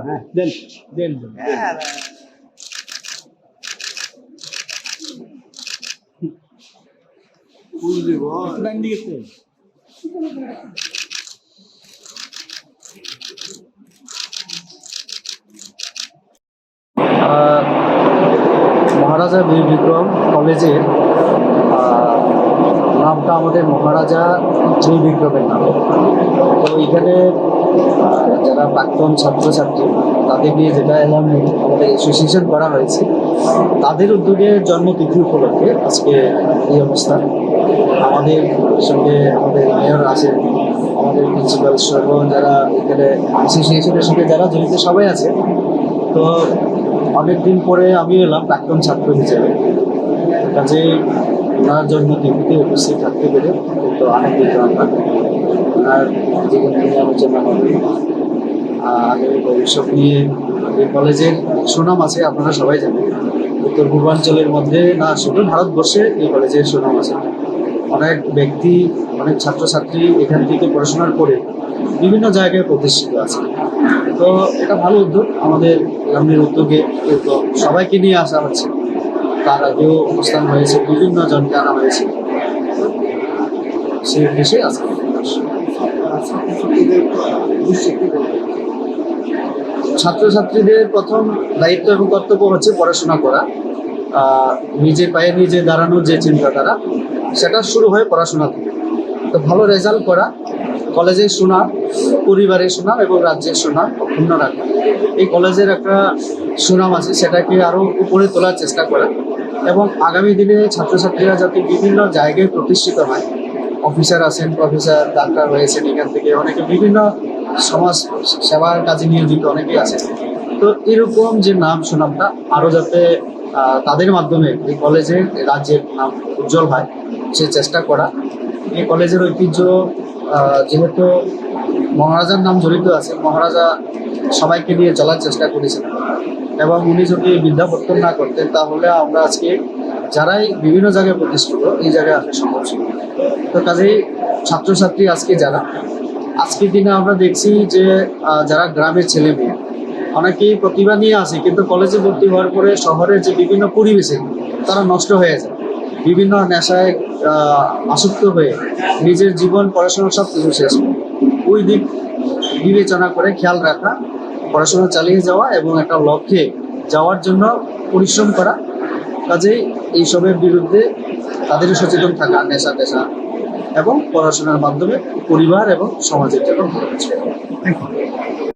হ্যাঁ দেন দেন মহারাজা বীর বিক্রম কলেজের নামটা আমাদের মহারাজা জয় বিক্রমের নাম। তো এখানে যারা প্রাক্তন ছাত্রছাত্রী তাদের নিয়ে যেটা আমাদের অ্যাসোসিয়েশন করা হয়েছে, তাদের উদ্যোগে জন্মতিথি উপলক্ষে আজকে এই অবস্থান। আমাদের সঙ্গে আমাদের মেয়র আছেন, আমাদের প্রিন্সিপাল সহ যারা এখানে অ্যাসোসিয়েশনের সঙ্গে যারা জড়িত সবাই আছে। তো অনেকদিন পরে আমি এলাম প্রাক্তন ছাত্র হিসেবে, কাজে ওনার জন্মতিথিতে উপস্থিত থাকতে পেরে কিন্তু আনন্দিত আমরা। ওনার জীবন নিয়ে আলোচনা হবে, আগামী ভবিষ্যৎ নিয়ে এই কলেজের সুনাম আছে, আপনারা সবাই জানেন। উত্তর পূর্বাঞ্চলের মধ্যে না শুধু ভারতবর্ষে এই কলেজের সুনাম আছে। অনেক ব্যক্তি, অনেক ছাত্রছাত্রী এখান থেকে পড়াশোনার করে বিভিন্ন জায়গায় প্রতিষ্ঠিত আছে। তো এটা ভালো উদ্যোগ আমাদের গ্রামের উদ্যোগে, কিন্তু সবাইকে নিয়ে আসা হচ্ছে। তার আগেও অনুষ্ঠান হয়েছে, বিভিন্ন জনকে আনা হয়েছে, সেই উদ্দেশ্যে আজকে ছাত্রছাত্রীদের প্রথম দায়িত্ব এবং কর্তব্য হচ্ছে পড়াশোনা করা। নিজের পায়ে নিজে দাঁড়ানোর যে চিন্তাধারা, সেটা শুরু হয় পড়াশোনা থেকে। তো ভালো রেজাল্ট করা, কলেজের সুনাম, পরিবারের সুনাম এবং রাজ্যের সুনাম অক্ষুণ্ণ রাখা, এই কলেজের একটা সুনাম আছে, সেটাকে আরও উপরে তোলার চেষ্টা করা এবং আগামী দিনে ছাত্রছাত্রীরা যাতে বিভিন্ন জায়গায় প্রতিষ্ঠিত হয়। অফিসার আছেন, প্রফেসর, ডাক্তার হয়েছেন, এখান থেকে অনেকে বিভিন্ন সমাজ সেবার কাজে নিয়োজিত অনেকেই আছেন। তো এরকম যে নাম সুনামটা আরও যাতে তাদের মাধ্যমে এই কলেজের, রাজ্যের নাম উজ্জ্বল হয়, সে চেষ্টা করা। এই কলেজের ঐতিহ্য যেহেতু মহারাজার নাম জড়িত আছে, মহারাজা সবাইকে নিয়ে চলার চেষ্টা করেছেন এবং উনি যদি বিদ্যাপত্তন না করতেন তাহলে আমরা আজকে যারাই বিভিন্ন জায়গায় প্রতিষ্ঠিত এই জায়গায় আসা সম্ভব ছিল। তো কাজেই ছাত্রছাত্রী আজকে যারা, আজকের দিনে আমরা দেখছি যে যারা গ্রামের ছেলে মেয়ে অনেকেই প্রতিভা নিয়ে আসে, কিন্তু কলেজে ভর্তি হওয়ার পরে শহরের যে বিভিন্ন পরিবেশে তারা নষ্ট হয়ে যায়, বিভিন্ন নেশায় আসক্ত হয়ে নিজের জীবন, পড়াশোনা সব কিছু শেষ করে। ওই দিক বিবেচনা করে খেয়াল রাখা, পড়াশোনা চালিয়ে যাওয়া এবং একটা লক্ষ্যে যাওয়ার জন্য পরিশ্রম করা। কাজেই এইসবের বিরুদ্ধে তাদেরও সচেতন থাকা, নেশা টেশা এবং পড়াশোনার মাধ্যমে পরিবার এবং সমাজের জন্য ভালো কিছু।